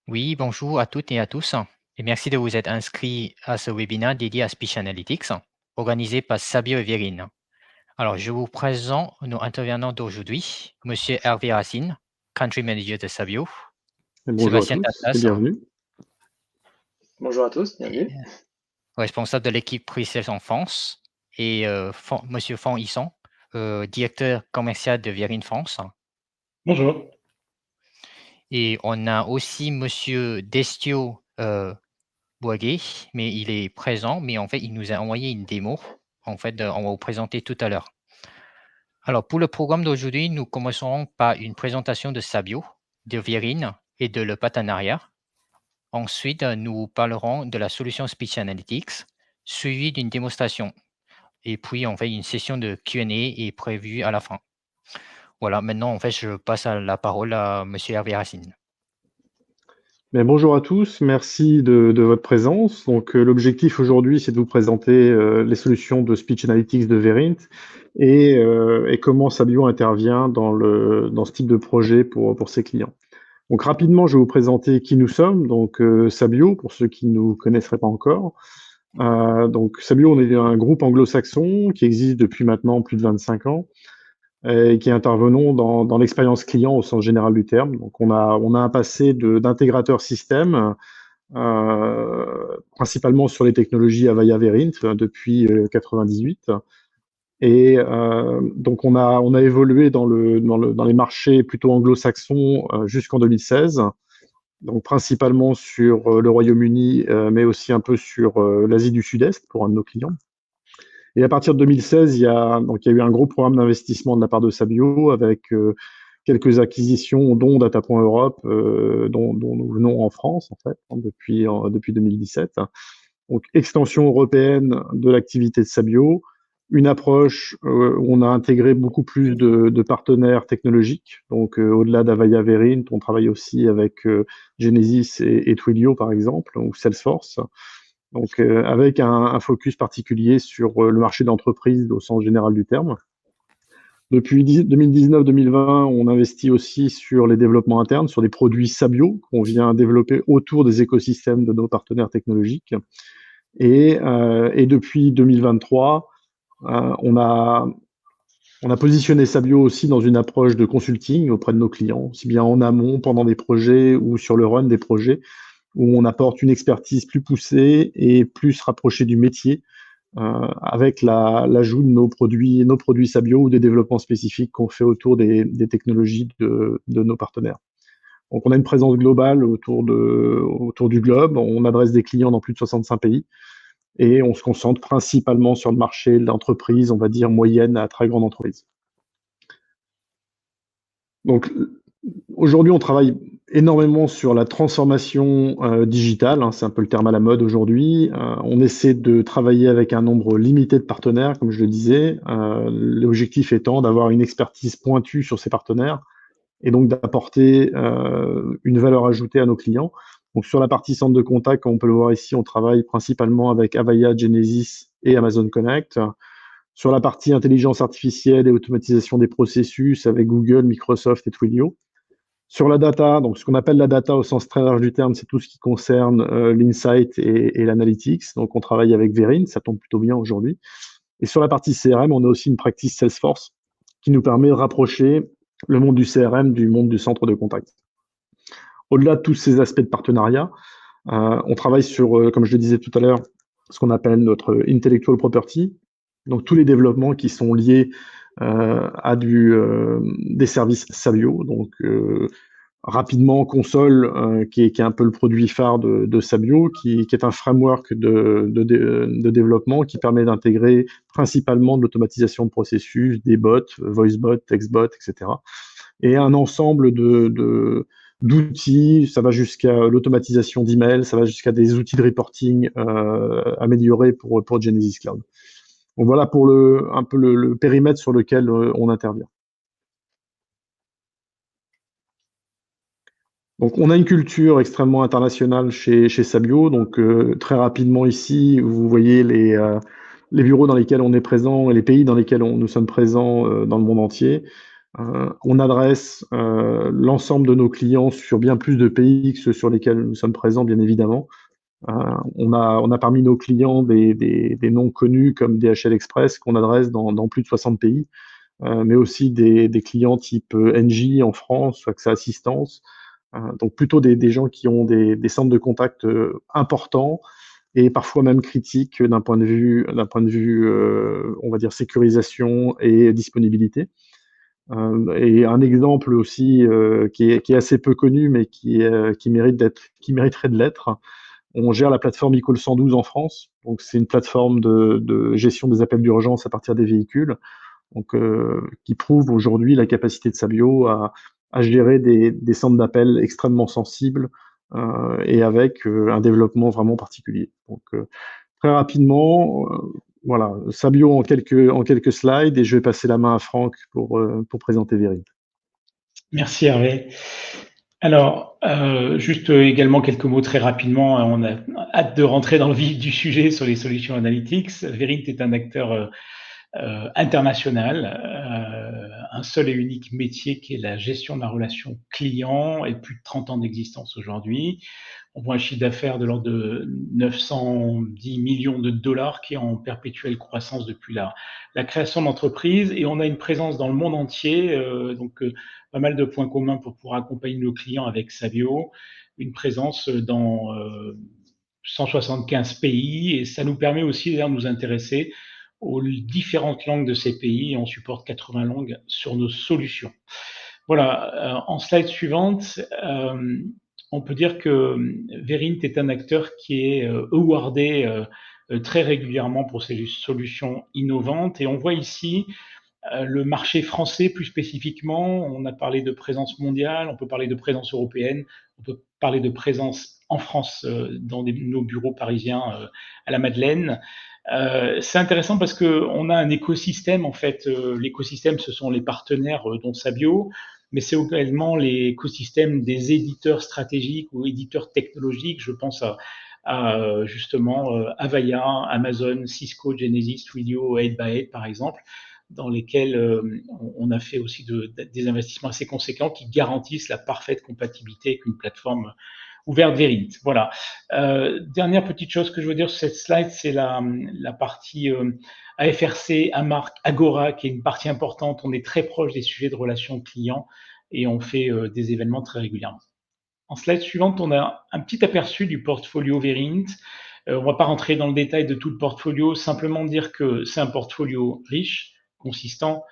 Oui, bonjour à toutes et à tous et merci de vous être inscrits à ce webinaire dédié à Speech Analytics organisé par Sabio et Vérine. Alors, je vous présente nos intervenants d'aujourd'hui, Monsieur Hervé Racine, Country Manager de Sabio, Et bonjour à Sébastien tous et Tatas, bienvenue. Bonjour à tous, bienvenue. responsable de l'équipe Pre-Sales en France, et Monsieur Fang Isson, directeur commercial de Vérine France. Bonjour. Et on a aussi Monsieur Destio Boisguet, mais il est présent, mais en fait, il nous a envoyé une démo. En fait, on va vous présenter tout à l'heure. Alors, pour le programme d'aujourd'hui, nous commencerons par une présentation de Sabio, de Vérine et de le partenariat. Ensuite, nous parlerons de la solution Speech Analytics, suivie d'une démonstration. Et puis, en fait, une session de Q&A est prévue à la fin. Voilà, maintenant, en fait, je passe la parole à Monsieur Hervé Racine. Mais bonjour à tous, merci de votre présence. Donc, l'objectif aujourd'hui, c'est de vous présenter les solutions de Speech Analytics de Verint et comment Sabio intervient dans ce type de projet pour ses clients. Donc, rapidement, je vais vous présenter qui nous sommes. Donc, Sabio, pour ceux qui ne nous connaisseraient pas encore. Donc, Sabio, on est un groupe anglo-saxon qui existe depuis maintenant plus de 25 ans. Et qui intervenons dans l'expérience client au sens général du terme. Donc, on a un passé d'intégrateur système, principalement sur les technologies Avaya Verint depuis 98. Et donc, on a évolué dans les marchés plutôt anglo-saxons jusqu'en 2016. Donc, principalement sur le Royaume-Uni, mais aussi un peu sur l'Asie du Sud-Est pour un de nos clients. Et à partir de 2016, il y a eu un gros programme d'investissement de la part de Sabio avec quelques acquisitions, dont Data.Europe, dont nous venons en France, en fait, depuis 2017. Donc, extension européenne de l'activité de Sabio, une approche où on a intégré beaucoup plus de partenaires technologiques. Donc, au-delà d'Avaya Verint, on travaille aussi avec Genesis et Twilio, par exemple, ou Salesforce. Donc, avec un focus particulier sur le marché d'entreprise au sens général du terme. Depuis 2019-2020, on investit aussi sur les développements internes, sur des produits Sabio qu'on vient développer autour des écosystèmes de nos partenaires technologiques. Et depuis 2023, on a positionné Sabio aussi dans une approche de consulting auprès de nos clients, aussi bien en amont, pendant des projets ou sur le run des projets, où on apporte une expertise plus poussée et plus rapprochée du métier, avec l'ajout de nos produits Sabio ou des développements spécifiques qu'on fait autour des technologies de nos partenaires. Donc, on a une présence globale autour du globe. On adresse des clients dans plus de 65 pays et on se concentre principalement sur le marché de l'entreprise, on va dire moyenne à très grande entreprise. Donc, aujourd'hui, on travaille énormément sur la transformation digitale, c'est un peu le terme à la mode aujourd'hui. On essaie de travailler avec un nombre limité de partenaires, comme je le disais, l'objectif étant d'avoir une expertise pointue sur ces partenaires et donc d'apporter une valeur ajoutée à nos clients. Donc, sur la partie centre de contact, comme on peut le voir ici, on travaille principalement avec Avaya, Genesis et Amazon Connect. Sur la partie intelligence artificielle et automatisation des processus avec Google, Microsoft et Twilio. Sur la data, donc ce qu'on appelle la data au sens très large du terme, c'est tout ce qui concerne l'insight et l'analytics. Donc, on travaille avec Verint, ça tombe plutôt bien aujourd'hui. Et sur la partie CRM, on a aussi une practice Salesforce qui nous permet de rapprocher le monde du CRM du monde du centre de contact. Au-delà de tous ces aspects de partenariat, on travaille sur, comme je le disais tout à l'heure, ce qu'on appelle notre intellectual property, donc tous les développements qui sont liés à des services Sabio, donc rapidement Console, qui est un peu le produit phare de Sabio, qui est un framework de développement qui permet d'intégrer principalement de l'automatisation de processus, des bots, voice bots, text bots, etc. Et un ensemble d'outils, ça va jusqu'à l'automatisation d'emails, ça va jusqu'à des outils de reporting améliorés pour Genesis Cloud. Donc voilà pour un peu le périmètre sur lequel on intervient. Donc, on a une culture extrêmement internationale chez Sabio. Donc, très rapidement ici, vous voyez les bureaux dans lesquels on est présent et les pays dans lesquels nous sommes présents dans le monde entier. On adresse l'ensemble de nos clients sur bien plus de pays que ceux sur lesquels nous sommes présents, bien évidemment. On a parmi nos clients des noms connus comme DHL Express qu'on adresse dans plus de 60 pays, mais aussi des clients type Engie en France, AXA Assistance. Donc plutôt des gens qui ont des centres de contact importants et parfois même critiques d'un point de vue, on va dire, sécurisation et disponibilité. Et un exemple aussi qui est assez peu connu, mais qui mériterait de l'être. On gère la plateforme eCall 112 en France. Donc, c'est une plateforme de gestion des appels d'urgence à partir des véhicules, donc qui prouve aujourd'hui la capacité de Sabio à gérer des centres d'appels extrêmement sensibles et avec un développement vraiment particulier. Donc, très rapidement, voilà, Sabio en quelques slides, et je vais passer la main à Franck pour présenter Verint. Merci Hervé. Alors, juste également quelques mots très rapidement. On a hâte de rentrer dans le vif du sujet sur les solutions analytics. Verint est un acteur international, un seul et unique métier qui est la gestion de la relation client et plus de 30 ans d'existence aujourd'hui. On voit un chiffre d'affaires de l'ordre de 910 millions de dollars qui est en perpétuelle croissance depuis la création de l'entreprise, et on a une présence dans le monde entier, donc pas mal de points communs pour pouvoir accompagner nos clients avec Sabio, une présence dans 175 pays, et ça nous permet aussi d'ailleurs de nous intéresser aux différentes langues de ces pays. On supporte 80 langues sur nos solutions. Voilà, en slide suivante, on peut dire que Verint est un acteur qui est awardé très régulièrement pour ses solutions innovantes, et on voit ici le marché français plus spécifiquement. On a parlé de présence mondiale, on peut parler de présence européenne, on peut parler de présence en France dans nos bureaux parisiens à la Madeleine. C'est intéressant parce qu'on a un écosystème, en fait. L'écosystème, ce sont les partenaires dont Sabio, mais c'est également l'écosystème des éditeurs stratégiques ou éditeurs technologiques. Je pense à justement Avaya, Amazon, Cisco, Genesys, Twilio, 8x8 par exemple, dans lesquels on a fait aussi des investissements assez conséquents qui garantissent la parfaite compatibilité avec une plateforme ouverte Verint. Voilà. Dernière petite chose que je veux dire sur cette slide, c'est la partie AFRC, AMARC, Agora, qui est une partie importante. On est très proche des sujets de relations clients et on fait des événements très régulièrement. En slide suivante, on a un petit aperçu du portfolio Verint. On ne va pas rentrer dans le détail de tout le portfolio, simplement dire que c'est un portfolio riche, consistant,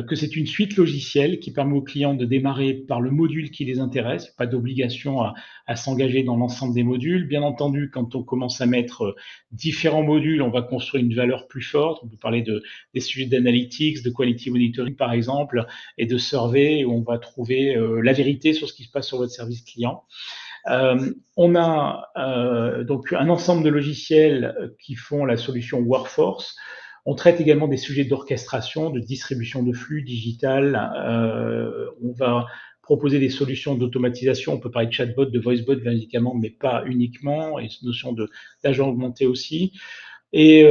que c'est une suite logicielle qui permet aux clients de démarrer par le module qui les intéresse, pas d'obligation à s'engager dans l'ensemble des modules. Bien entendu, quand on commence à mettre différents modules, on va construire une valeur plus forte. On peut parler des sujets d'analytics, de quality monitoring par exemple, et de survey, où on va trouver la vérité sur ce qui se passe sur votre service client. On a donc un ensemble de logiciels qui font la solution Workforce. On traite également des sujets d'orchestration, de distribution de flux digital. On va proposer des solutions d'automatisation. On peut parler de chatbot, de voicebot, de médicaments, mais pas uniquement. Et notion d'agent augmenté aussi. Et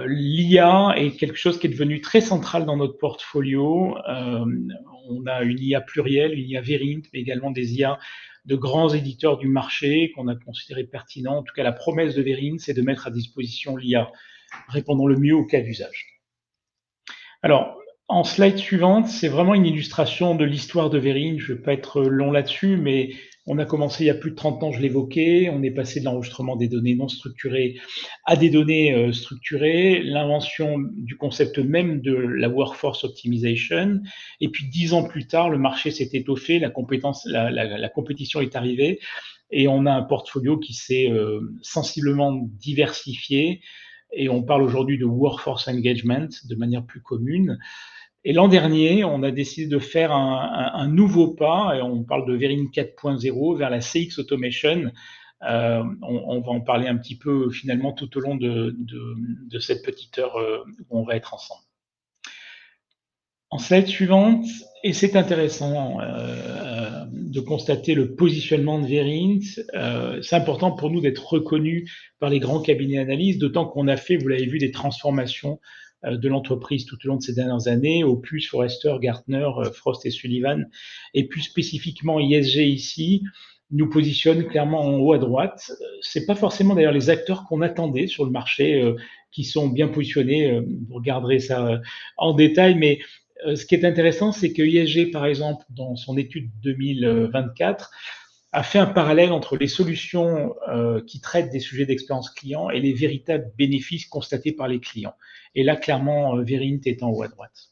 l'IA est quelque chose qui est devenu très central dans notre portfolio. On a une IA plurielle, une IA Verint, mais également des IA de grands éditeurs du marché qu'on a considéré pertinents. En tout cas, la promesse de Verint, c'est de mettre à disposition l'IA répondant le mieux au cas d'usage. Alors, en slide suivante, c'est vraiment une illustration de l'histoire de Verint. Je ne vais pas être long là-dessus, mais on a commencé il y a plus de 30 ans, je l'évoquais. On est passé de l'enregistrement des données non structurées à des données structurées, l'invention du concept même de la workforce optimization. Et puis 10 ans plus tard, le marché s'est étoffé, la compétition est arrivée, et on a un portfolio qui s'est sensiblement diversifié. Et on parle aujourd'hui de workforce engagement de manière plus commune. Et l'an dernier, on a décidé de faire un nouveau pas, et on parle de Verint 4.0 vers la CX Automation. On va en parler un petit peu finalement tout au long de cette petite heure où on va être ensemble. En slide suivante, et c'est intéressant de constater le positionnement de Verint. C'est important pour nous d'être reconnus par les grands cabinets d'analyse, d'autant qu'on a fait, vous l'avez vu, des transformations de l'entreprise tout au long de ces dernières années, Opus, Forrester, Gartner, Frost et Sullivan, et plus spécifiquement ISG ici, nous positionne clairement en haut à droite. C'est pas forcément d'ailleurs les acteurs qu'on attendait sur le marché qui sont bien positionnés. Vous regarderez ça en détail, mais ce qui est intéressant, c'est que ISG, par exemple, dans son étude 2024, a fait un parallèle entre les solutions qui traitent des sujets d'expérience client et les véritables bénéfices constatés par les clients. Et là, clairement, Verint est en haut à droite.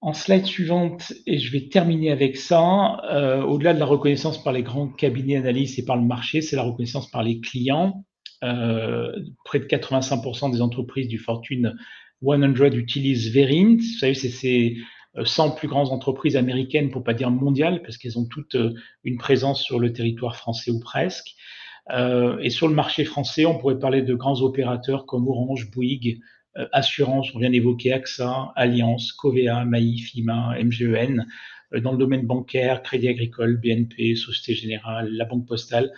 En slide suivante, et je vais terminer avec ça, au-delà de la reconnaissance par les grands cabinets d'analyse et par le marché, c'est la reconnaissance par les clients. Près de 85% des entreprises du Fortune 100 utilisent Verint. Vous savez, c'est ces 100 plus grandes entreprises américaines, pour pas dire mondiales, parce qu'elles ont toutes une présence sur le territoire français ou presque. Et sur le marché français, on pourrait parler de grands opérateurs comme Orange, Bouygues, Assurance, on vient d'évoquer AXA, Allianz, Covea, Maïf, IMA, MGEN. Dans le domaine bancaire, Crédit Agricole, BNP, Société Générale, la Banque Postale,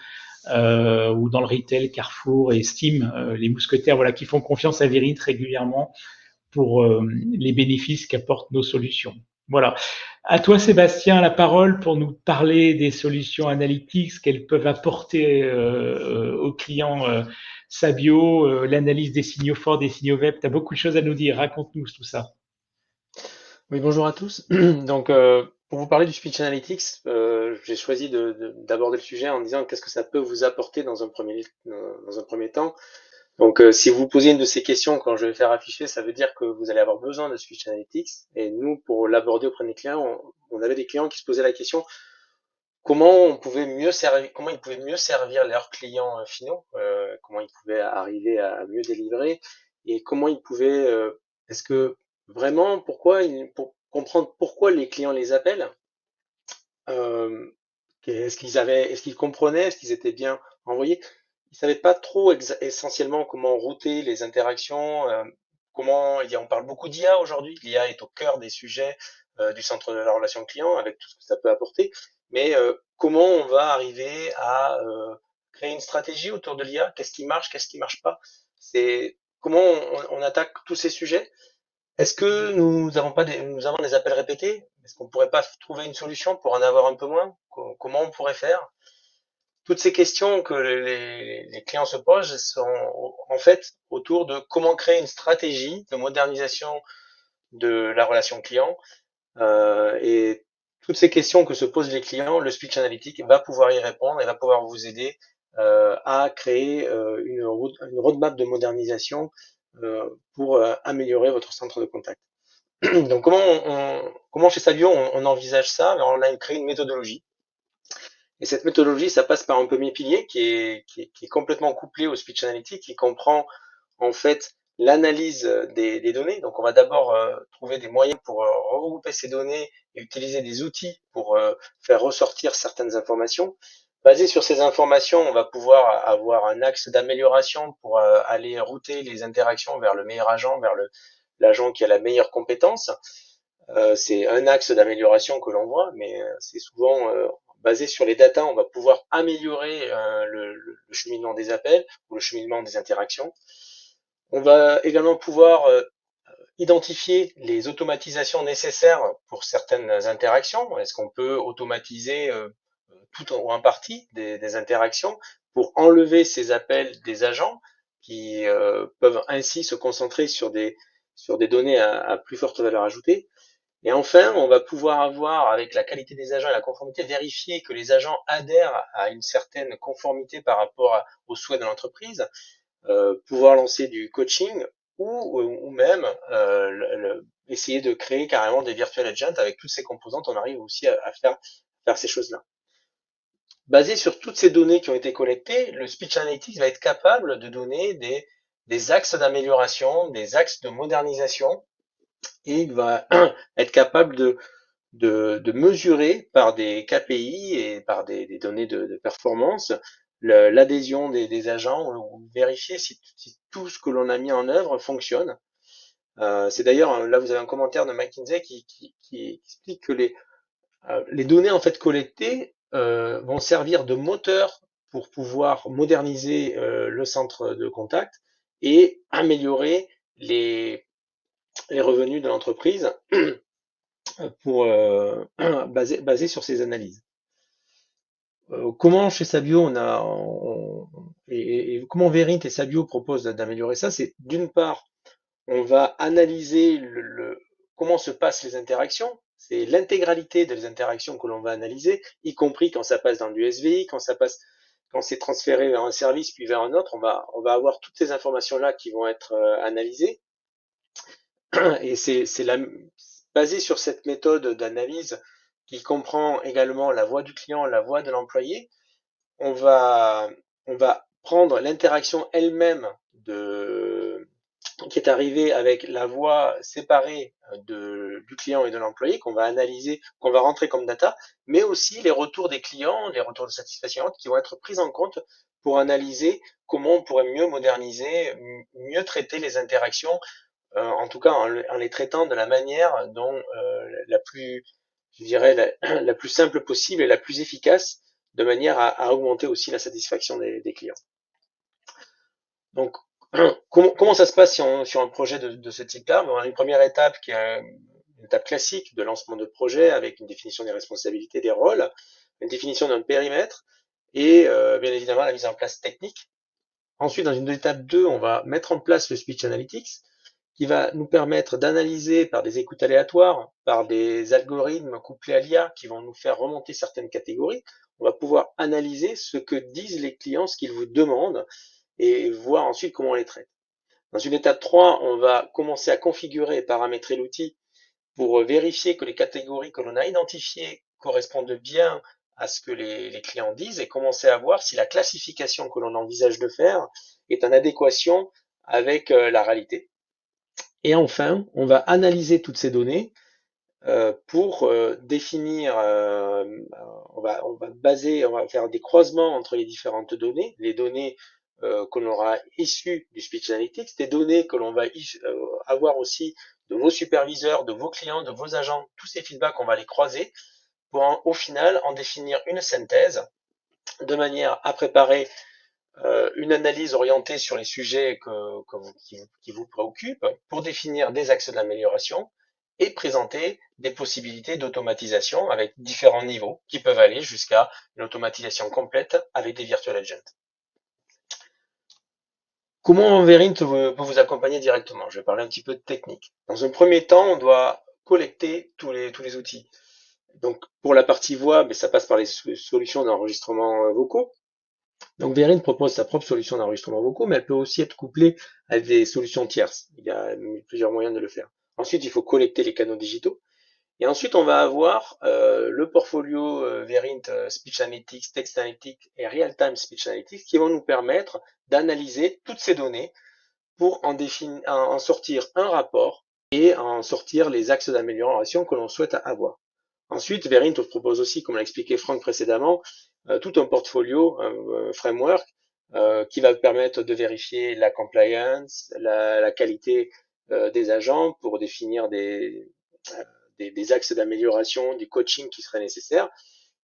ou dans le retail, Carrefour et Steam, les mousquetaires, voilà, qui font confiance à Verint régulièrement pour les bénéfices qu'apportent nos solutions. Voilà. À toi, Sébastien, la parole pour nous parler des solutions analytics qu'elles peuvent apporter aux clients Sabio, l'analyse des signaux forts, des signaux web. Tu as beaucoup de choses à nous dire. Raconte-nous tout ça. Oui, bonjour à tous. Donc, pour vous parler du speech analytics, j'ai choisi d'aborder le sujet en disant qu'est-ce que ça peut vous apporter dans un premier temps. Donc, si vous posez une de ces questions quand je vais faire afficher, ça veut dire que vous allez avoir besoin de speech analytics. Et nous, pour l'aborder auprès des clients, on avait des clients qui se posaient la question comment ils pouvaient mieux servir leurs clients finaux, comment ils pouvaient arriver à mieux délivrer et comment ils pouvaient, est-ce que vraiment, pour comprendre pourquoi les clients les appellent, est-ce qu'ils comprenaient, est-ce qu'ils étaient bien envoyés? Ils savaient pas trop essentiellement comment router les interactions, on parle beaucoup d'IA aujourd'hui. L'IA est au cœur des sujets du centre de la relation client avec tout ce que ça peut apporter. Mais comment on va arriver à créer une stratégie autour de l'IA? Qu'est-ce qui marche pas? C'est comment on attaque tous ces sujets? Est-ce que nous avons des appels répétés? Est-ce qu'on pourrait pas trouver une solution pour en avoir un peu moins? Comment on pourrait faire? Toutes ces questions que les clients se posent sont en fait autour de comment créer une stratégie de modernisation de la relation client. Et toutes ces questions que se posent les clients, le speech analytic va pouvoir y répondre et va pouvoir vous aider à créer une roadmap de modernisation pour améliorer votre centre de contact. Donc comment chez Sabio on envisage ça? On a créé une méthodologie. Et cette méthodologie, ça passe par un premier pilier qui est complètement couplé au speech analytic, qui comprend en fait l'analyse des données. Donc on va d'abord trouver des moyens pour regrouper ces données et utiliser des outils pour faire ressortir certaines informations. Basé sur ces informations, on va pouvoir avoir un axe d'amélioration pour aller router les interactions vers le meilleur agent, vers l'agent qui a la meilleure compétence. C'est un axe d'amélioration que l'on voit, mais c'est souvent basé sur les datas. On va pouvoir améliorer le cheminement des appels ou le cheminement des interactions. On va également pouvoir identifier les automatisations nécessaires pour certaines interactions. Est-ce qu'on peut automatiser tout ou en partie des interactions pour enlever ces appels des agents qui peuvent ainsi se concentrer sur des données à plus forte valeur ajoutée. Et enfin, on va pouvoir avoir, avec la qualité des agents et la conformité, vérifier que les agents adhèrent à une certaine conformité par rapport aux souhaits de l'entreprise, pouvoir lancer du coaching ou même essayer de créer carrément des virtual agents avec toutes ces composantes. On arrive aussi à faire ces choses-là. Basé sur toutes ces données qui ont été collectées, le speech analytics va être capable de donner des axes d'amélioration, des axes de modernisation, et il va être capable de mesurer par des KPI et par des données de performance l'adhésion des agents ou vérifier si tout ce que l'on a mis en œuvre fonctionne. C'est d'ailleurs, là vous avez un commentaire de McKinsey qui explique que les données en fait collectées vont servir de moteur pour pouvoir moderniser le centre de contact et améliorer les revenus de l'entreprise pour basé sur ces analyses. Comment chez Sabio et comment Verint et Sabio proposent d'améliorer ça, c'est d'une part, on va analyser comment se passent les interactions. C'est l'intégralité des interactions que l'on va analyser, y compris quand ça passe dans du SVI, quand c'est transféré vers un service puis vers un autre. On va avoir toutes ces informations-là qui vont être analysées. Et c'est basé sur cette méthode d'analyse qui comprend également la voix du client, la voix de l'employé. On va prendre l'interaction elle-même qui est arrivée avec la voix séparée du client et de l'employé, qu'on va analyser, qu'on va rentrer comme data, mais aussi les retours des clients, les retours de satisfaction qui vont être pris en compte pour analyser comment on pourrait mieux moderniser, mieux traiter les interactions, en tout cas en les traitant de la manière dont la plus, je dirais, la plus simple possible et la plus efficace, de manière à augmenter aussi la satisfaction des clients. Donc, comment ça se passe sur un projet de ce type-là? On a une première étape qui est une étape classique de lancement de projet avec une définition des responsabilités, des rôles, une définition d'un périmètre et bien évidemment la mise en place technique. Ensuite, dans une étape 2, on va mettre en place le speech analytics qui va nous permettre d'analyser par des écoutes aléatoires, par des algorithmes couplés à l'IA qui vont nous faire remonter certaines catégories. On va pouvoir analyser ce que disent les clients, ce qu'ils vous demandent et voir ensuite comment on les traite. Dans une étape 3, on va commencer à configurer et paramétrer l'outil pour vérifier que les catégories que l'on a identifiées correspondent bien à ce que les clients disent et commencer à voir si la classification que l'on envisage de faire est en adéquation avec la réalité. Et enfin, on va analyser toutes ces données pour définir, on va faire des croisements entre les différentes données, les données que l'on aura issues du speech analytics, des données que l'on va avoir aussi de vos superviseurs, de vos clients, de vos agents, tous ces feedbacks, on va les croiser pour au final en définir une synthèse de manière à préparer une analyse orientée sur les sujets qui vous préoccupent pour définir des axes d'amélioration et présenter des possibilités d'automatisation avec différents niveaux qui peuvent aller jusqu'à une automatisation complète avec des virtual agents. Comment Verint peut vous accompagner directement? Je vais parler un petit peu de technique. Dans un premier temps, on doit collecter tous les outils. Donc pour la partie voix, mais ça passe par les solutions d'enregistrement vocaux. Donc Verint propose sa propre solution d'enregistrement vocaux, mais elle peut aussi être couplée à des solutions tierces. Il y a plusieurs moyens de le faire. Ensuite, il faut collecter les canaux digitaux. Et ensuite, on va avoir le portfolio Verint Speech Analytics, Text Analytics et Real-Time Speech Analytics qui vont nous permettre d'analyser toutes ces données pour en sortir un rapport et en sortir les axes d'amélioration que l'on souhaite avoir. Ensuite, Verint propose aussi, comme l'a expliqué Franck précédemment, tout un portfolio, un framework qui va permettre de vérifier la compliance, la qualité des agents pour définir des axes d'amélioration, du coaching qui serait nécessaire.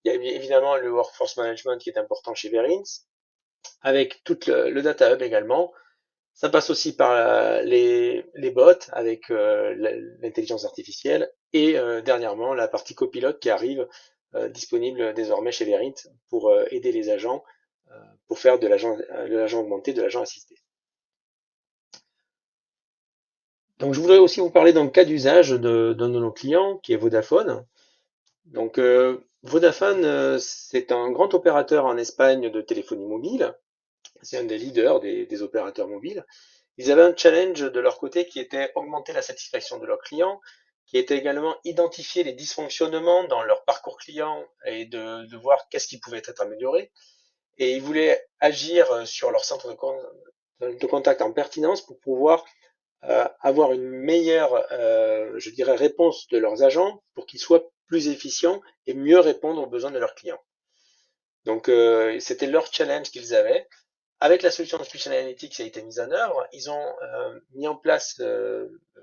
Il y a évidemment le workforce management qui est important chez Verint, avec tout le data hub également. Ça passe aussi par les bots avec l'intelligence artificielle et dernièrement la partie copilote qui arrive disponible désormais chez Verint pour aider les agents pour faire de l'agent augmenté, de l'agent assisté. Donc je voudrais aussi vous parler d'un cas d'usage d'un de nos clients qui est Vodafone. Donc Vodafone, c'est un grand opérateur en Espagne de téléphonie mobile. C'est un des leaders des opérateurs mobiles. Ils avaient un challenge de leur côté qui était augmenter la satisfaction de leurs clients, qui était également identifier les dysfonctionnements dans leur parcours client et de voir qu'est-ce qui pouvait être amélioré. Et ils voulaient agir sur leur centre de contact en pertinence pour pouvoir avoir une meilleure, je dirais, réponse de leurs agents pour qu'ils soient plus efficients et mieux répondre aux besoins de leurs clients. Donc c'était leur challenge qu'ils avaient. Avec la solution de Speech Analytics qui a été mise en œuvre, ils ont mis en place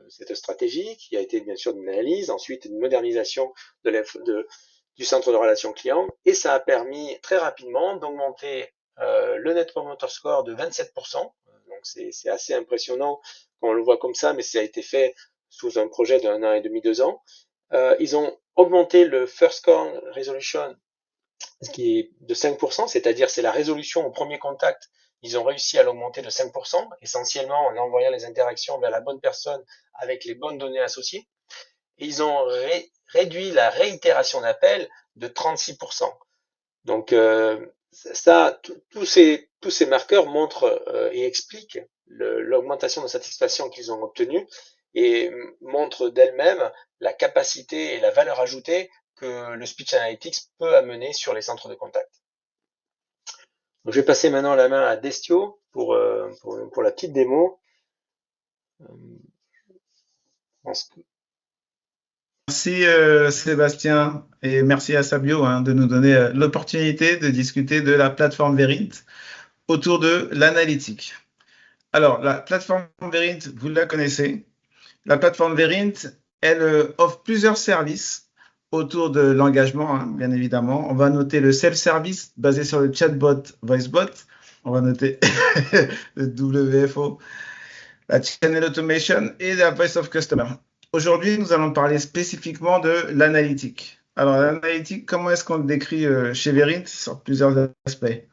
cette stratégie qui a été bien sûr une analyse, ensuite une modernisation du centre de relations clients, et ça a permis très rapidement d'augmenter le Net Promoter Score de 27%. Donc c'est assez impressionnant quand on le voit comme ça, mais ça a été fait sous un projet d'1 an et demi, 2 ans. Ils ont augmenté le first call resolution, ce qui est de 5%, c'est-à-dire c'est la résolution au premier contact. Ils ont réussi à l'augmenter de 5%, essentiellement en envoyant les interactions vers la bonne personne avec les bonnes données associées. Et ils ont réduit la réitération d'appel de 36%. Donc ça, tous ces marqueurs montrent et expliquent l'augmentation de satisfaction qu'ils ont obtenue et montrent d'elles-mêmes la capacité et la valeur ajoutée que le Speech Analytics peut amener sur les centres de contact. Donc, je vais passer maintenant la main à Destio pour la petite démo. Merci Sébastien et merci à Sabio de nous donner l'opportunité de discuter de la plateforme Verint autour de l'analytique. Alors, la plateforme Verint, vous la connaissez. La plateforme Verint, elle offre plusieurs services autour de l'engagement, bien évidemment. On va noter le self-service basé sur le chatbot VoiceBot. On va noter le WFO, la Channel Automation et la Voice of Customer. Aujourd'hui, nous allons parler spécifiquement de l'analytique. Alors, l'analytique, comment est-ce qu'on le décrit chez Verint sur plusieurs aspects?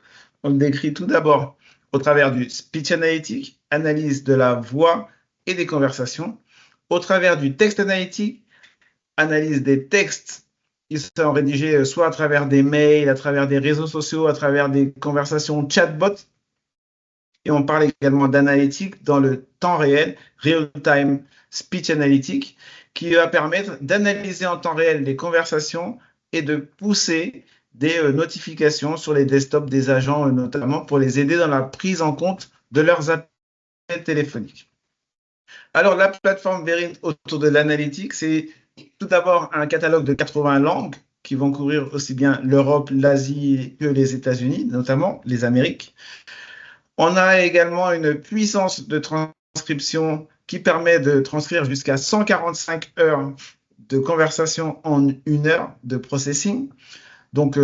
On le décrit tout d'abord au travers du speech analytique, analyse de la voix et des conversations. Au travers du texte analytique, analyse des textes qui sont rédigés soit à travers des mails, à travers des réseaux sociaux, à travers des conversations chatbot. Et on parle également d'analytique dans le temps réel, real-time speech analytique, qui va permettre d'analyser en temps réel les conversations et de pousser des notifications sur les desktops des agents, notamment pour les aider dans la prise en compte de leurs appels téléphoniques. Alors, la plateforme Verint autour de l'analytique, c'est tout d'abord un catalogue de 80 langues qui vont couvrir aussi bien l'Europe, l'Asie que les États-Unis, notamment les Amériques. On a également une puissance de transcription qui permet de transcrire jusqu'à 145 heures de conversation en 1 heure de processing. Donc,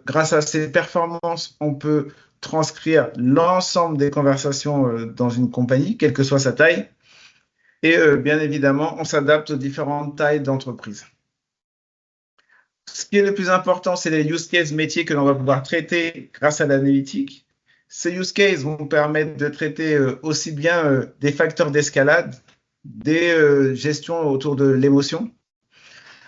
grâce à ces performances, on peut transcrire l'ensemble des conversations dans une compagnie, quelle que soit sa taille. Et bien évidemment, on s'adapte aux différentes tailles d'entreprise. Ce qui est le plus important, c'est les use cases métiers que l'on va pouvoir traiter grâce à l'analytique. Ces use cases vont permettre de traiter aussi bien des facteurs d'escalade, des gestions autour de l'émotion.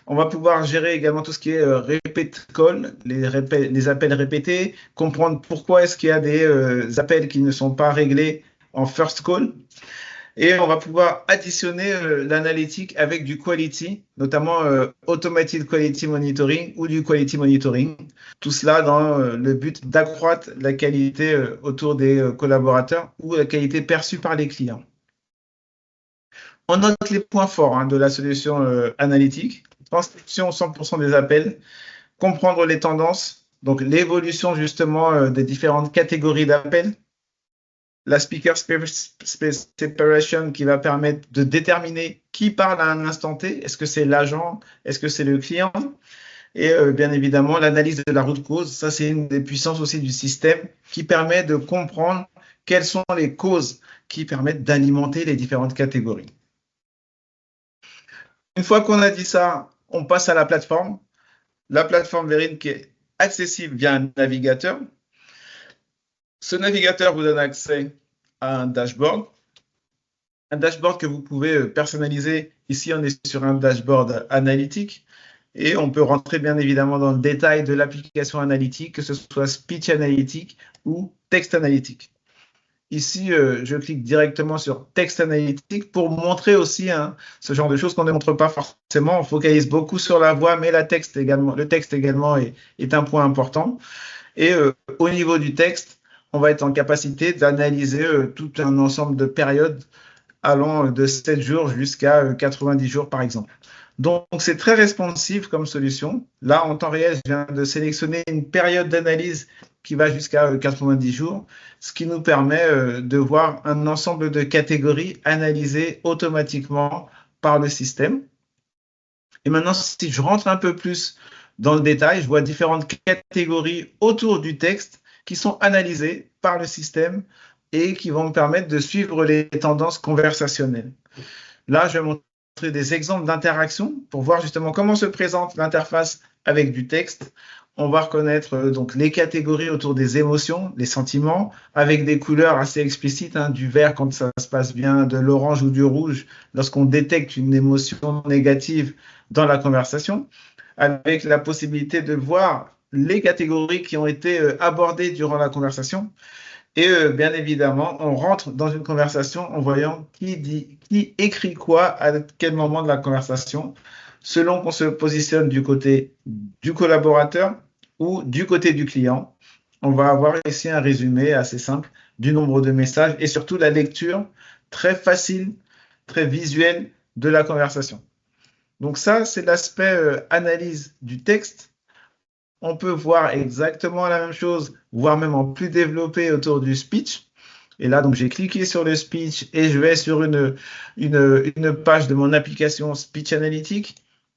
On va pouvoir gérer également tout ce qui est repeat call, les appels répétés, comprendre pourquoi est-ce qu'il y a des appels qui ne sont pas réglés en first call. Et on va pouvoir additionner l'analytique avec du quality, notamment Automated Quality Monitoring ou du Quality Monitoring. Tout cela dans le but d'accroître la qualité autour des collaborateurs ou la qualité perçue par les clients. On note les points forts de la solution analytique. Transcription 100% des appels, comprendre les tendances, donc l'évolution justement des différentes catégories d'appels, la speaker separation qui va permettre de déterminer qui parle à un instant T, est-ce que c'est l'agent, est-ce que c'est le client, et bien évidemment l'analyse de la root cause, ça c'est une des puissances aussi du système qui permet de comprendre quelles sont les causes qui permettent d'alimenter les différentes catégories. Une fois qu'on a dit ça, on passe à la plateforme Verint qui est accessible via un navigateur. Ce navigateur vous donne accès à un dashboard que vous pouvez personnaliser. Ici, on est sur un dashboard analytique et on peut rentrer bien évidemment dans le détail de l'application analytique, que ce soit speech analytique ou texte analytique. Ici, je clique directement sur texte analytique pour montrer aussi ce genre de choses qu'on ne montre pas forcément. On focalise beaucoup sur la voix, mais le texte également est un point important. Et au niveau du texte, on va être en capacité d'analyser tout un ensemble de périodes allant de 7 jours jusqu'à 90 jours, par exemple. Donc, c'est très responsive comme solution. Là, en temps réel, je viens de sélectionner une période d'analyse qui va jusqu'à 90 jours, ce qui nous permet de voir un ensemble de catégories analysées automatiquement par le système. Et maintenant, si je rentre un peu plus dans le détail, je vois différentes catégories autour du texte qui sont analysées par le système et qui vont me permettre de suivre les tendances conversationnelles. Là, je vais montrer des exemples d'interaction pour voir justement comment se présente l'interface avec du texte. On va reconnaître donc les catégories autour des émotions, les sentiments, avec des couleurs assez explicites, hein, du vert quand ça se passe bien, de l'orange ou du rouge lorsqu'on détecte une émotion négative dans la conversation, avec la possibilité de voir les catégories qui ont été abordées durant la conversation. Et bien évidemment, on rentre dans une conversation en voyant qui écrit quoi à quel moment de la conversation, selon qu'on se positionne du côté du collaborateur ou du côté du client. On va avoir ici un résumé assez simple du nombre de messages et surtout la lecture très facile, très visuelle de la conversation. Donc ça, c'est l'aspect analyse du texte. On peut voir exactement la même chose, voire même en plus développé autour du speech. Et là, donc, j'ai cliqué sur le speech et je vais sur une page de mon application Speech Analytics.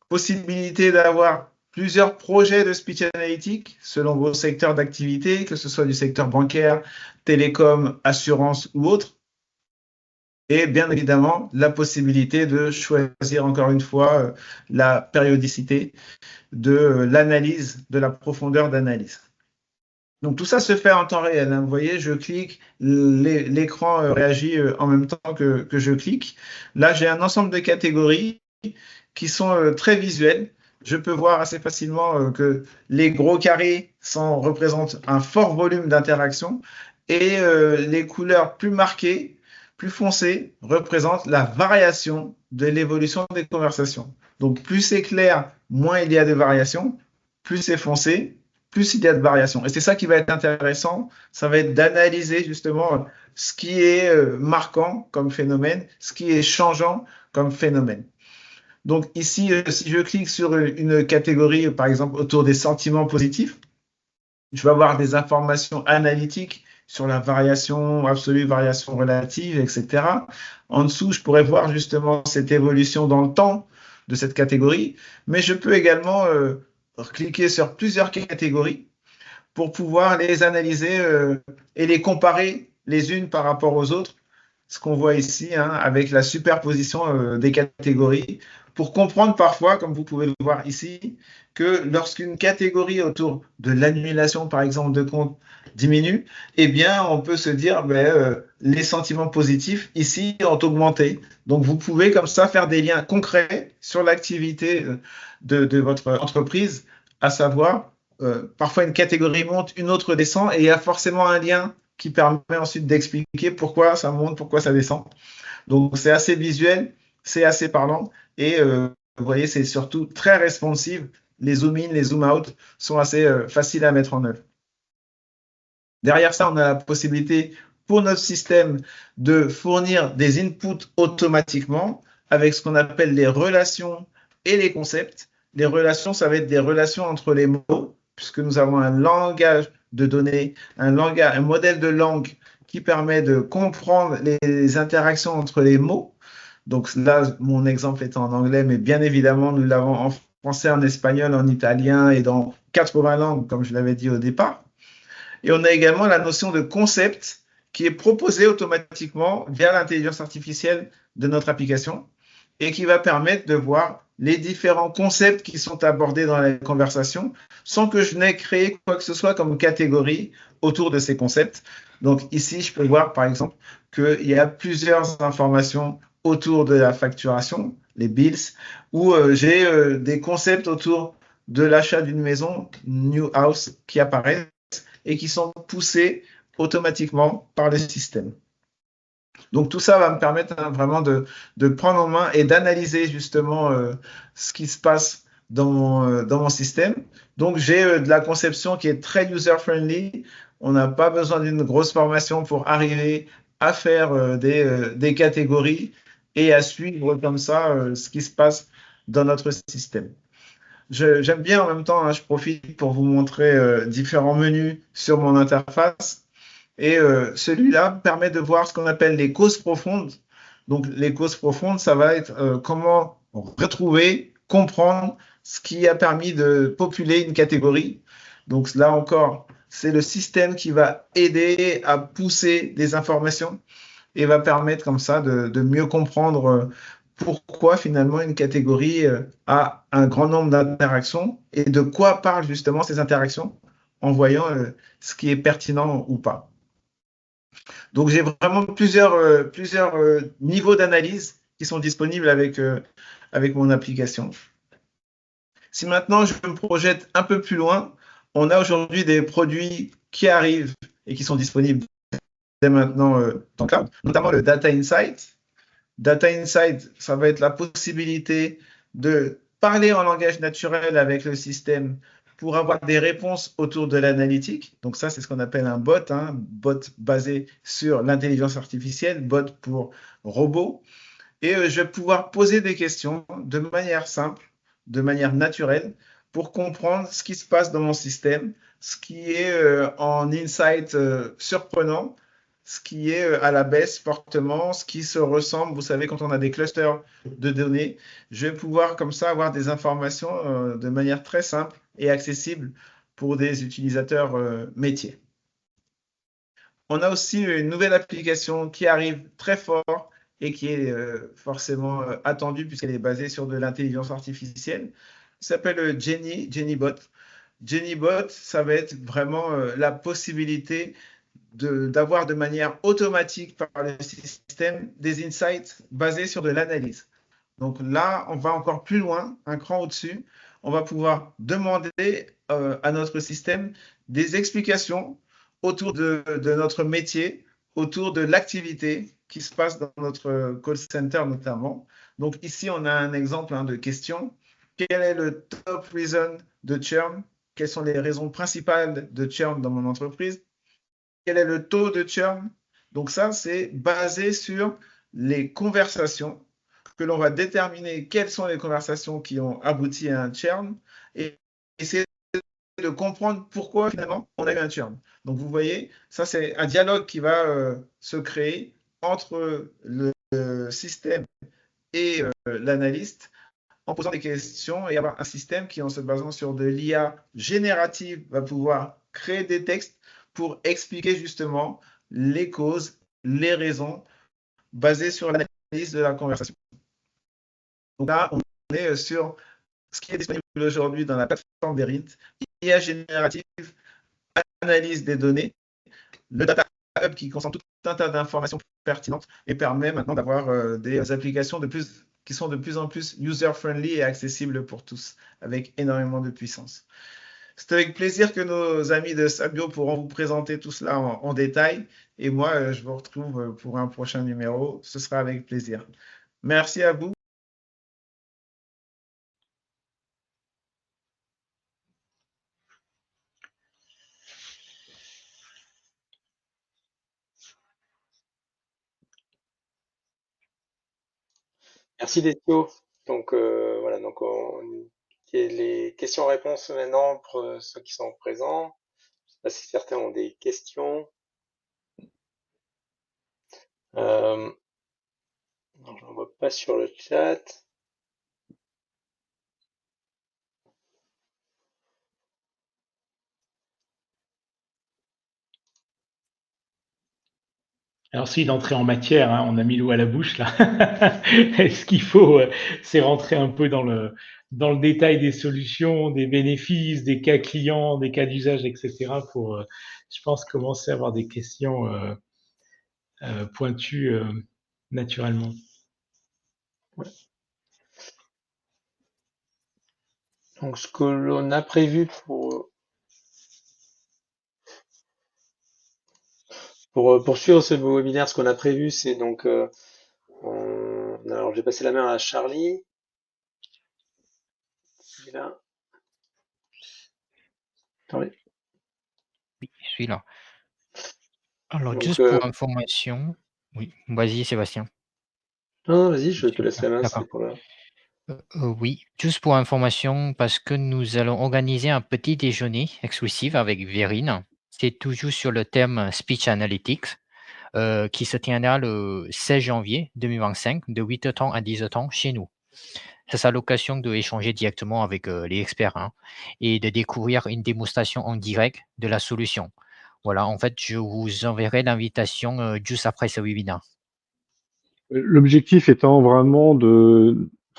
Possibilité d'avoir plusieurs projets de Speech Analytics selon vos secteurs d'activité, que ce soit du secteur bancaire, télécom, assurance ou autre. Et bien évidemment, la possibilité de choisir encore une fois la périodicité de l'analyse, de la profondeur d'analyse. Donc tout ça se fait en temps réel, hein. Vous voyez, je clique, l'écran réagit en même temps que je clique. Là, j'ai un ensemble de catégories qui sont très visuelles. Je peux voir assez facilement que les gros carrés représentent un fort volume d'interaction et les couleurs plus marquées, plus foncées, représentent la variation de l'évolution des conversations. Donc plus c'est clair, moins il y a de variations, plus c'est foncé, plus il y a de variations. Et c'est ça qui va être intéressant, ça va être d'analyser justement ce qui est marquant comme phénomène, ce qui est changeant comme phénomène. Donc ici, si je clique sur une catégorie, par exemple, autour des sentiments positifs, je vais avoir des informations analytiques sur la variation absolue, variation relative, etc. En dessous, je pourrais voir justement cette évolution dans le temps de cette catégorie, mais je peux également cliquer sur plusieurs catégories pour pouvoir les analyser et les comparer les unes par rapport aux autres, ce qu'on voit ici, hein, avec la superposition des catégories, pour comprendre parfois, comme vous pouvez le voir ici, que lorsqu'une catégorie autour de l'annulation, par exemple, de compte diminue, eh bien, on peut se dire, les sentiments positifs ici ont augmenté. Donc, vous pouvez comme ça faire des liens concrets sur l'activité de votre entreprise, à savoir, parfois une catégorie monte, une autre descend, et il y a forcément un lien qui permet ensuite d'expliquer pourquoi ça monte, pourquoi ça descend. Donc, c'est assez visuel, c'est assez parlant, et vous voyez, c'est surtout très responsive. Les zoom-in, les zoom-out sont assez faciles à mettre en œuvre. Derrière ça, on a la possibilité pour notre système de fournir des inputs automatiquement avec ce qu'on appelle les relations et les concepts. Les relations, ça va être des relations entre les mots, puisque nous avons un langage de données, un modèle de langue qui permet de comprendre les interactions entre les mots. Donc là, mon exemple est en anglais, mais bien évidemment, nous l'avons en français, en espagnol, en italien et dans 80 langues, comme je l'avais dit au départ. Et on a également la notion de concept qui est proposée automatiquement via l'intelligence artificielle de notre application et qui va permettre de voir les différents concepts qui sont abordés dans la conversation sans que je n'ai créé quoi que ce soit comme catégorie autour de ces concepts. Donc ici, je peux voir par exemple qu'il y a plusieurs informations autour de la facturation, les bills, où j'ai des concepts autour de l'achat d'une maison, new house, qui apparaissent et qui sont poussés automatiquement par le système. Donc tout ça va me permettre vraiment de prendre en main et d'analyser justement ce qui se passe dans mon système. Donc j'ai de la conception qui est très user-friendly. On n'a pas besoin d'une grosse formation pour arriver à faire des catégories et à suivre comme ça ce qui se passe dans notre système. J'aime bien en même temps, hein, je profite pour vous montrer différents menus sur mon interface. Et celui-là permet de voir ce qu'on appelle les causes profondes. Donc, les causes profondes, ça va être comment retrouver, comprendre ce qui a permis de populer une catégorie. Donc, là encore, c'est le système qui va aider à pousser des informations et va permettre comme ça de mieux comprendre pourquoi finalement une catégorie a un grand nombre d'interactions et de quoi parlent justement ces interactions en voyant ce qui est pertinent ou pas. Donc j'ai vraiment plusieurs niveaux d'analyse qui sont disponibles avec mon application. Si maintenant je me projette un peu plus loin, on a aujourd'hui des produits qui arrivent et qui sont disponibles dès maintenant dans le cloud, notamment le Data Insight. Data Insight, ça va être la possibilité de parler en langage naturel avec le système pour avoir des réponses autour de l'analytique. Donc ça, c'est ce qu'on appelle un bot basé sur l'intelligence artificielle, bot pour robot. Et je vais pouvoir poser des questions de manière simple, de manière naturelle, pour comprendre ce qui se passe dans mon système, ce qui est en insight surprenant, ce qui est à la baisse fortement, ce qui se ressemble. Vous savez, quand on a des clusters de données, je vais pouvoir comme ça avoir des informations de manière très simple et accessible pour des utilisateurs métiers. On a aussi une nouvelle application qui arrive très fort et qui est forcément attendue puisqu'elle est basée sur de l'intelligence artificielle. Ça s'appelle JennyBot. JennyBot, ça va être vraiment la possibilité d'avoir de manière automatique par le système des insights basés sur de l'analyse. Donc là, on va encore plus loin, un cran au-dessus. On va pouvoir demander à notre système des explications autour de notre métier, autour de l'activité qui se passe dans notre call center notamment. Donc ici, on a un exemple de question. Quel est le top reason de churn? Quelles sont les raisons principales de churn dans mon entreprise? Quel est le taux de churn? Donc ça, c'est basé sur les conversations que l'on va déterminer quelles sont les conversations qui ont abouti à un churn et essayer de comprendre pourquoi finalement on a eu un churn. Donc vous voyez, ça c'est un dialogue qui va se créer entre le système et l'analyste en posant des questions et avoir un système qui, en se basant sur de l'IA générative, va pouvoir créer des textes pour expliquer justement les causes, les raisons basées sur l'analyse de la conversation. Donc là, on est sur ce qui est disponible aujourd'hui dans la plateforme Verint, IA générative, analyse des données, le Data Hub qui concentre tout un tas d'informations pertinentes et permet maintenant d'avoir des applications qui sont de plus en plus user-friendly et accessibles pour tous, avec énormément de puissance. C'est avec plaisir que nos amis de Sabio pourront vous présenter tout cela en détail. Et moi, je vous retrouve pour un prochain numéro. Ce sera avec plaisir. Merci à vous. Merci Décio. Donc voilà, donc il y a les questions-réponses maintenant pour ceux qui sont présents. Je sais pas si certains ont des questions. Non, je n'en vois pas sur le chat. Alors si, d'entrer en matière, hein, on a mis l'eau à la bouche là. Ce qu'il faut, c'est rentrer un peu dans le détail des solutions, des bénéfices, des cas clients, des cas d'usage, etc. pour, je pense, commencer à avoir des questions pointues naturellement. Ouais. Donc ce que l'on a prévu pour poursuivre ce webinaire, ce qu'on a prévu, c'est donc alors j'ai passé la main à Charlie. Il est là. Charlie. Oui, je suis là. Alors, Donc, juste pour information, oui, vas-y Sébastien. non, vas-y, je te laisse la main. D'accord. C'est pour là. Oui, juste pour information, parce que nous allons organiser un petit déjeuner exclusif avec Verine. C'est toujours sur le thème Speech Analytics, qui se tiendra le 16 janvier 2025 de 8h30 à 10h30 chez nous. Ça sera l'occasion d'échanger directement avec les experts, hein, et de découvrir une démonstration en direct de la solution. Voilà, en fait, je vous enverrai l'invitation juste après ce webinaire. L'objectif étant vraiment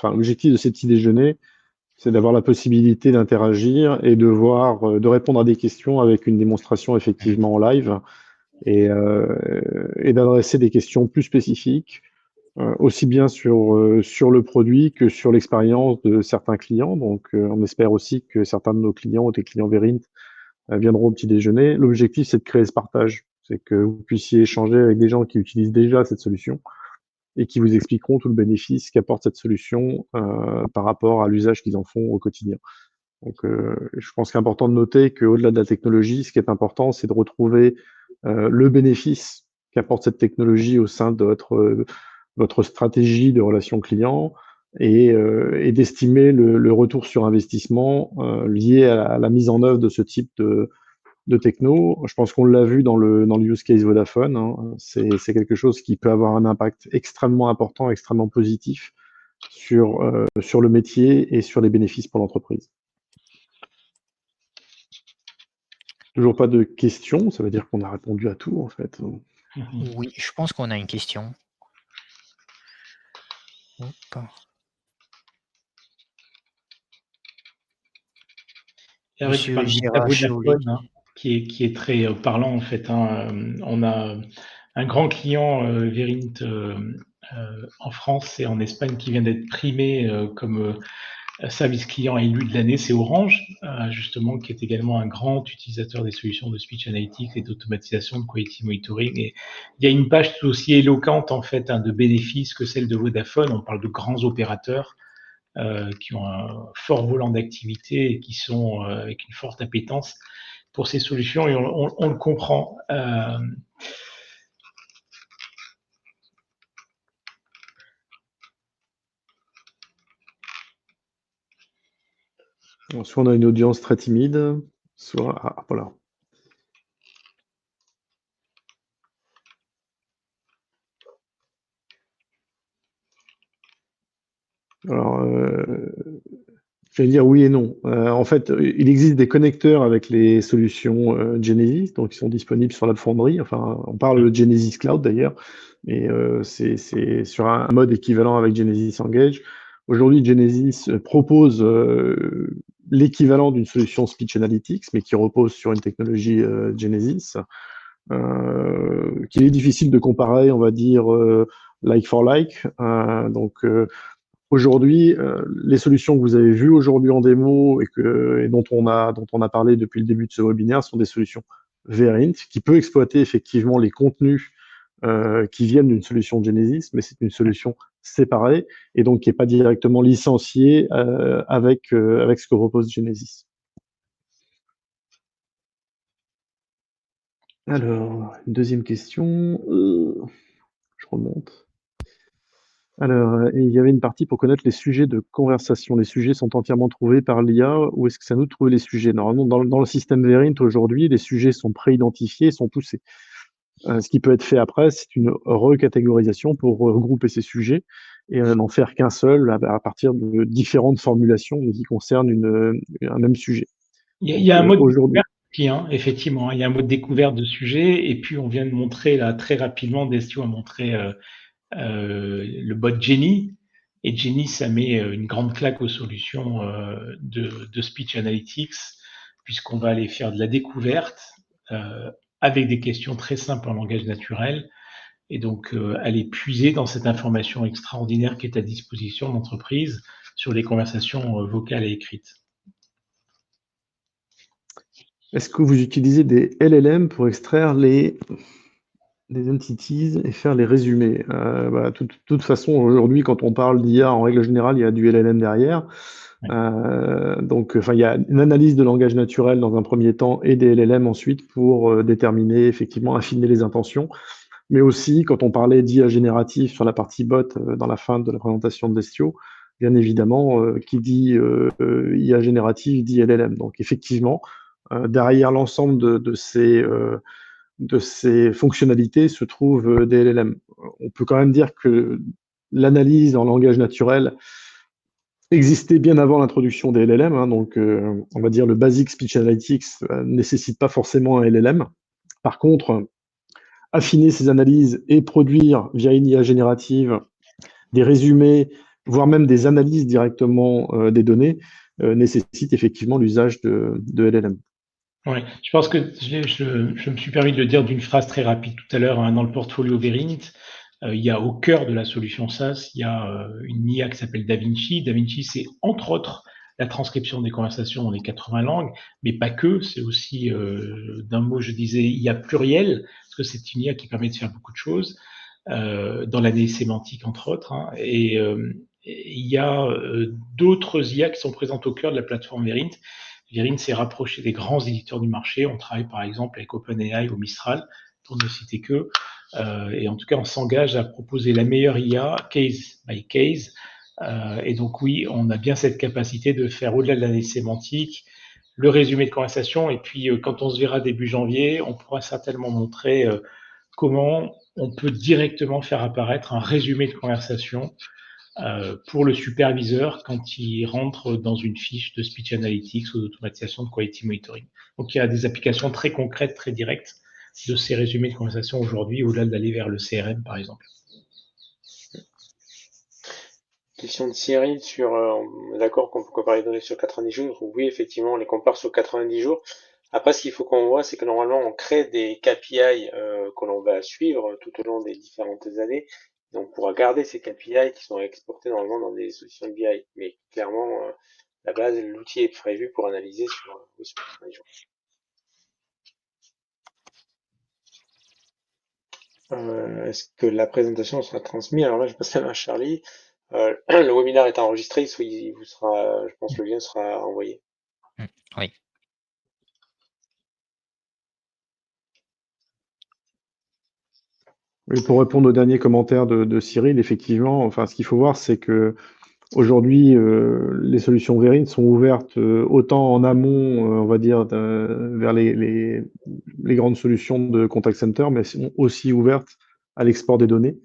l'objectif de ces petits déjeuners, c'est d'avoir la possibilité d'interagir et de répondre à des questions avec une démonstration effectivement en live et d'adresser des questions plus spécifiques, aussi bien sur le produit que sur l'expérience de certains clients. Donc, on espère aussi que certains de nos clients ou des clients Verint viendront au petit déjeuner. L'objectif, c'est de créer ce partage. C'est que vous puissiez échanger avec des gens qui utilisent déjà cette solution et qui vous expliqueront tout le bénéfice qu'apporte cette solution par rapport à l'usage qu'ils en font au quotidien. Donc, je pense qu'il est important de noter qu'au-delà de la technologie, ce qui est important, c'est de retrouver le bénéfice qu'apporte cette technologie au sein de votre stratégie de relation client et d'estimer le retour sur investissement lié à la mise en œuvre de ce type de techno. Je pense qu'on l'a vu dans le use case Vodafone, hein. C'est quelque chose qui peut avoir un impact extrêmement important, extrêmement positif sur le métier et sur les bénéfices pour l'entreprise. Toujours pas de questions, ça veut dire qu'on a répondu à tout en fait. Oui, je pense qu'on a une question. Hop. Eric, tu Monsieur parles du Gérard Chaulet. Vodafone, hein, qui est très parlant en fait, hein. On a un grand client Verint en France et en Espagne qui vient d'être primé comme service client élu de l'année, c'est Orange, justement, qui est également un grand utilisateur des solutions de speech analytics et d'automatisation de quality monitoring. Et il y a une page tout aussi éloquente en fait, hein, de bénéfices que celle de Vodafone. On parle de grands opérateurs qui ont un fort volant d'activité et qui sont avec une forte appétence pour ces solutions, et on le comprend. Soit on a une audience très timide, soit voilà. Alors, je vais dire oui et non. En fait, il existe des connecteurs avec les solutions Genesis, donc ils sont disponibles sur la fonderie. Enfin, on parle de Genesis Cloud d'ailleurs, mais c'est sur un mode équivalent avec Genesis Engage. Aujourd'hui, Genesis propose l'équivalent d'une solution Speech Analytics, mais qui repose sur une technologie Genesis, qu'il est difficile de comparer, on va dire, like for like. Aujourd'hui, les solutions que vous avez vues aujourd'hui en démo et dont on a parlé depuis le début de ce webinaire sont des solutions Verint qui peut exploiter effectivement les contenus qui viennent d'une solution Genesis, mais c'est une solution séparée et donc qui n'est pas directement licenciée avec ce que propose Genesis. Alors, une deuxième question. Je remonte. Alors, il y avait une partie pour connaître les sujets de conversation. Les sujets sont entièrement trouvés par l'IA ou est-ce que c'est à nous de trouver les sujets? Normalement, dans le système Verint aujourd'hui, les sujets sont pré-identifiés, sont poussés. Ce qui peut être fait après, c'est une recatégorisation pour regrouper ces sujets et n'en faire qu'un seul à partir de différentes formulations qui concernent un même sujet. Il y a un mode aujourd'hui. Hein, effectivement, il y a un mode découverte de sujet, et puis on vient de montrer là très rapidement, Destio a montré le bot Jenny, et Jenny, ça met une grande claque aux solutions de Speech Analytics, puisqu'on va aller faire de la découverte avec des questions très simples en langage naturel, et donc aller puiser dans cette information extraordinaire qui est à disposition de l'entreprise sur les conversations vocales et écrites. Est-ce que vous utilisez des LLM pour extraire des entities et faire les résumés? Toute façon, aujourd'hui, quand on parle d'IA, en règle générale, il y a du LLM derrière. Donc, il y a une analyse de langage naturel dans un premier temps et des LLM ensuite pour déterminer, effectivement, affiner les intentions. Mais aussi, quand on parlait d'IA générative sur la partie bot dans la fin de la présentation de Destio, bien évidemment, qui dit IA générative dit LLM. Donc, effectivement, derrière l'ensemble de ces fonctionnalités se trouvent des LLM. On peut quand même dire que l'analyse en langage naturel existait bien avant l'introduction des LLM, hein, donc on va dire le Basic Speech Analytics nécessite pas forcément un LLM. Par contre, affiner ces analyses et produire via une IA générative des résumés, voire même des analyses directement des données, nécessite effectivement l'usage de LLM. Ouais, je pense que je me suis permis de le dire d'une phrase très rapide tout à l'heure, hein, dans le portfolio Verint, il y a au cœur de la solution SaaS, il y a une IA qui s'appelle DaVinci. DaVinci, c'est entre autres la transcription des conversations dans les 80 langues, mais pas que, c'est aussi, d'un mot, je disais IA pluriel, parce que c'est une IA qui permet de faire beaucoup de choses, dans l'analyse sémantique, entre autres, hein, et il y a d'autres IA qui sont présentes au cœur de la plateforme Verint. Verint s'est rapproché des grands éditeurs du marché. On travaille par exemple avec OpenAI ou Mistral, pour ne citer que. Et en tout cas, on s'engage à proposer la meilleure IA, case by case. Et donc oui, on a bien cette capacité de faire au-delà de l'analyse sémantique, le résumé de conversation. Et puis, quand on se verra début janvier, on pourra certainement montrer comment on peut directement faire apparaître un résumé de conversation pour le superviseur quand il rentre dans une fiche de speech analytics ou d'automatisation de quality monitoring. Donc il y a des applications très concrètes, très directes de ces résumés de conversation aujourd'hui, au-delà d'aller vers le CRM par exemple. Question de Cyril sur, on est d'accord qu'on peut comparer les données sur 90 jours. Oui, effectivement, on les compare sur 90 jours. Après, ce qu'il faut qu'on voit, c'est que normalement, on crée des KPI que l'on va suivre tout au long des différentes années. Et on pourra garder ces KPI qui sont exportés normalement dans des solutions de BI. Mais clairement, la base, l'outil est prévu pour analyser sur 90 jours. Est-ce que la présentation sera transmise? Alors là, je passe la main à Charlie. Le webinaire est enregistré, il vous sera, je pense, le lien sera envoyé. Oui. Oui, pour répondre au dernier commentaire de Cyril, effectivement, enfin, ce qu'il faut voir, c'est que aujourd'hui, les solutions Verint sont ouvertes autant en amont, on va dire, vers les grandes solutions de contact center, mais sont aussi ouvertes à l'export des données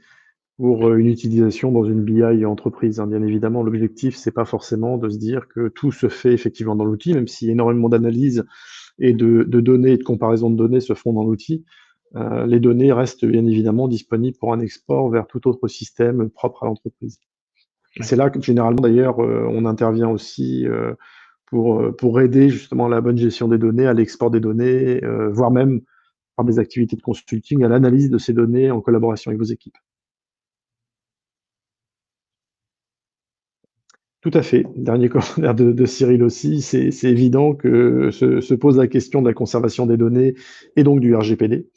pour une utilisation dans une BI entreprise, hein. Bien évidemment, l'objectif, c'est pas forcément de se dire que tout se fait effectivement dans l'outil, même si énormément d'analyses et de données et de comparaison de données se font dans l'outil. Les données restent bien évidemment disponibles pour un export vers tout autre système propre à l'entreprise. Et c'est là que généralement d'ailleurs on intervient aussi pour aider justement à la bonne gestion des données, à l'export des données, voire même par des activités de consulting à l'analyse de ces données en collaboration avec vos équipes. Tout à fait. Dernier commentaire de Cyril aussi, c'est évident que se pose la question de la conservation des données et donc du RGPD.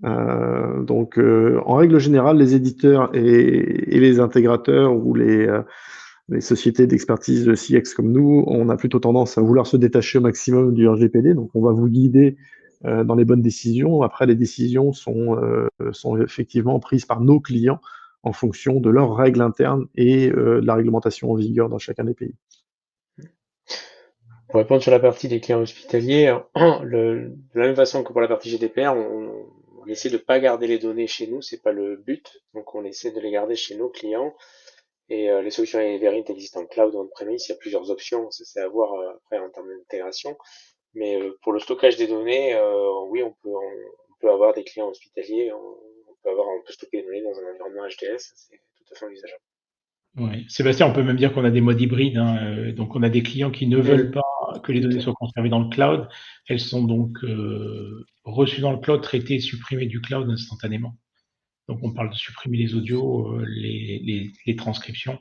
Donc, en règle générale, les éditeurs et les intégrateurs ou les sociétés d'expertise de CX comme nous, on a plutôt tendance à vouloir se détacher au maximum du RGPD. Donc, on va vous guider dans les bonnes décisions. Après, les décisions sont effectivement prises par nos clients en fonction de leurs règles internes et de la réglementation en vigueur dans chacun des pays. Pour répondre sur la partie des clients hospitaliers, de la même façon que pour la partie GDPR, on essaie de pas garder les données chez nous, c'est pas le but. Donc on essaie de les garder chez nos clients. Et les solutions Verint existent en cloud ou on-premise, il y a plusieurs options, ça c'est à voir après en termes d'intégration. Mais pour le stockage des données, oui, on peut avoir des clients hospitaliers, on peut stocker les données dans un environnement HDS, c'est tout à fait envisageable. Ouais. Sébastien, on peut même dire qu'on a des modes hybrides, hein, donc on a des clients qui ne veulent pas que les données soient conservées dans le cloud. Elles sont donc reçues dans le cloud, traitées et supprimées du cloud instantanément. Donc on parle de supprimer les audios, les transcriptions.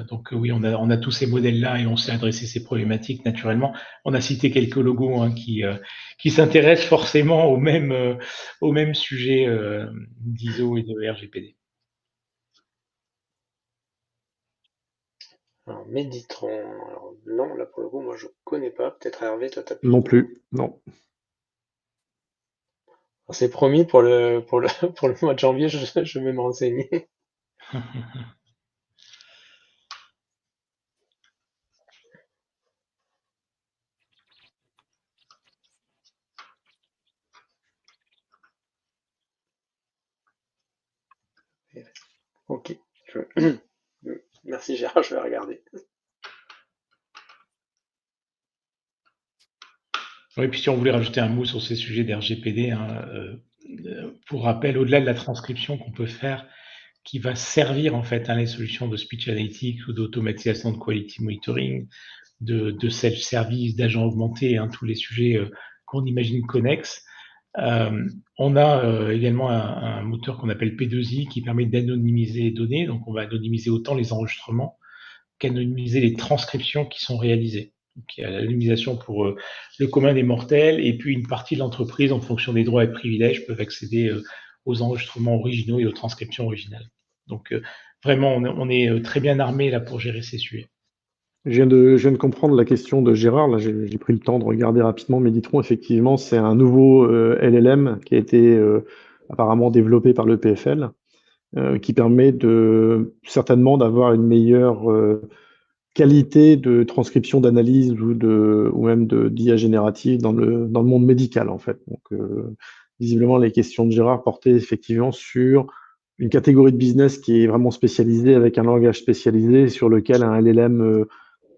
Donc oui, on a tous ces modèles-là et on s'est adressé ces problématiques naturellement. On a cité quelques logos hein, qui s'intéressent forcément au même sujet d'ISO et de RGPD. Alors Meditron, alors non, là pour le coup, moi je connais pas. Peut-être Hervé, toi t'as plus Non d'infos. plus, non. Alors, c'est promis pour pour le mois de janvier, je vais me renseigner. Ok. Merci Gérard, je vais regarder. Oui, puis si on voulait rajouter un mot sur ces sujets d'RGPD, pour rappel, au-delà de la transcription qu'on peut faire, qui va servir en fait à les solutions de speech analytics ou d'automatisation de quality monitoring, de self-service, d'agents augmentés, tous les sujets qu'on imagine connexes. On a également un moteur qu'on appelle P2I qui permet d'anonymiser les données. Donc, on va anonymiser autant les enregistrements qu'anonymiser les transcriptions qui sont réalisées. Donc, il y a l'anonymisation pour le commun des mortels, et puis une partie de l'entreprise, en fonction des droits et privilèges, peuvent accéder aux enregistrements originaux et aux transcriptions originales. Donc, vraiment, on est très bien armé là pour gérer ces sujets. Je viens de comprendre la question de Gérard. Là, j'ai pris le temps de regarder rapidement Méditron. Effectivement, c'est un nouveau LLM qui a été apparemment développé par le PFL, qui permet certainement d'avoir une meilleure qualité de transcription d'analyse ou même d'IA générative dans le monde médical, en fait. Donc, visiblement, les questions de Gérard portaient effectivement sur une catégorie de business qui est vraiment spécialisée, avec un langage spécialisé, sur lequel un LLM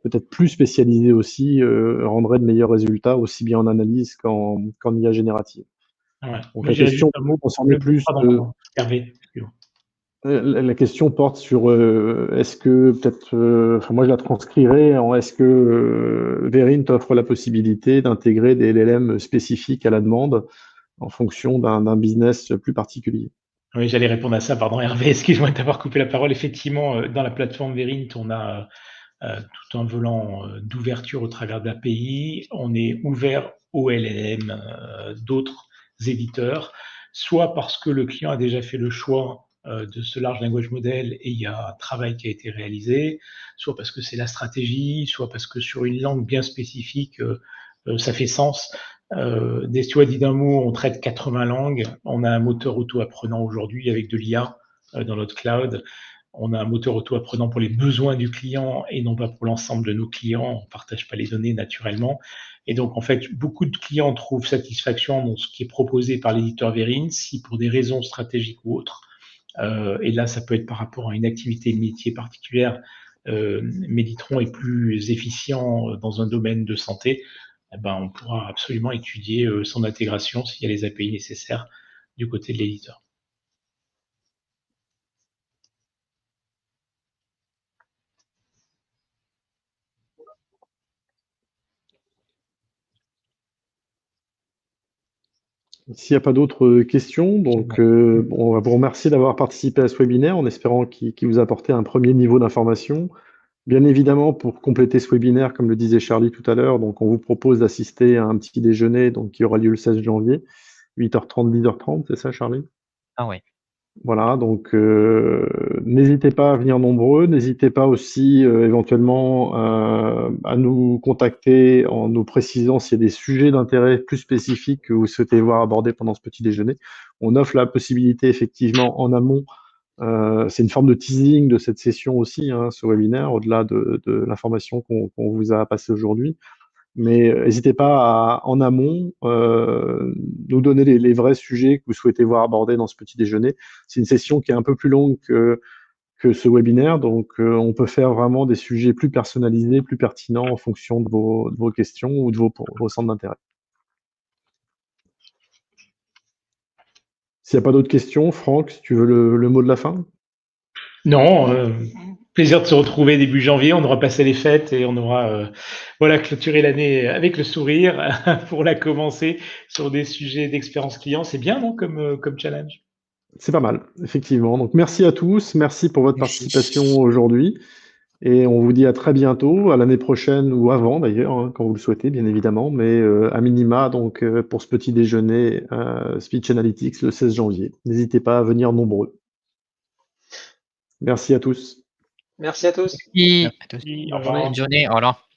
peut-être plus spécialisé aussi rendrait de meilleurs résultats, aussi bien en analyse qu'en IA générative. Ouais. Donc, Oui, la j'irais question juste un mot. concernait plus Pardon, Hervé. Excuse-moi. la question porte sur est-ce que peut-être, enfin moi je la transcrirais en est-ce que Verint offre la possibilité d'intégrer des LLM spécifiques à la demande en fonction d'un business plus particulier. Oui, j'allais répondre à ça. Pardon, Hervé, excuse-moi de t'avoir coupé la parole. Effectivement, dans la plateforme Verint, on a tout un volant d'ouverture au travers d'API. On est ouvert aux LLM d'autres éditeurs, soit parce que le client a déjà fait le choix de ce large language model et il y a un travail qui a été réalisé, soit parce que c'est la stratégie, soit parce que sur une langue bien spécifique, ça fait sens. Destio a dit d'un mot, on traite 80 langues. On a un moteur auto-apprenant aujourd'hui avec de l'IA dans notre cloud. On a un moteur auto-apprenant pour les besoins du client et non pas pour l'ensemble de nos clients. On ne partage pas les données naturellement. Et donc, en fait, beaucoup de clients trouvent satisfaction dans ce qui est proposé par l'éditeur Verint, si pour des raisons stratégiques ou autres, et là, ça peut être par rapport à une activité de métier particulière, Méditron est plus efficient dans un domaine de santé, eh ben, on pourra absolument étudier son intégration s'il y a les API nécessaires du côté de l'éditeur. S'il n'y a pas d'autres questions, donc on va vous remercier d'avoir participé à ce webinaire en espérant qu'il vous a apporté un premier niveau d'information. Bien évidemment, pour compléter ce webinaire, comme le disait Charlie tout à l'heure, donc on vous propose d'assister à un petit déjeuner donc, qui aura lieu le 16 janvier, 8h30, 10h30, c'est ça Charlie? Ah ouais. Voilà, donc n'hésitez pas à venir nombreux, n'hésitez pas aussi éventuellement à nous contacter en nous précisant s'il y a des sujets d'intérêt plus spécifiques que vous souhaitez voir abordés pendant ce petit déjeuner. On offre la possibilité effectivement en amont, c'est une forme de teasing de cette session aussi, ce webinaire, au-delà de l'information qu'on vous a passée aujourd'hui. Mais n'hésitez pas à, en amont, nous donner les vrais sujets que vous souhaitez voir abordés dans ce petit déjeuner. C'est une session qui est un peu plus longue que ce webinaire, donc on peut faire vraiment des sujets plus personnalisés, plus pertinents en fonction de vos questions ou de vos centres d'intérêt. S'il n'y a pas d'autres questions, Franck, si tu veux le mot de la fin? Non, plaisir de se retrouver début janvier. On aura passé les fêtes et on aura clôturé l'année avec le sourire pour la commencer sur des sujets d'expérience client. C'est bien, non, comme challenge? C'est pas mal, effectivement. Donc merci à tous, merci pour votre participation aujourd'hui. Et on vous dit à très bientôt, à l'année prochaine ou avant d'ailleurs, quand vous le souhaitez, bien évidemment, mais à minima, donc pour ce petit déjeuner Speech Analytics le 16 janvier. N'hésitez pas à venir nombreux. Merci à tous. Merci à tous. Merci à tous. Au revoir. Bonne journée. Au revoir.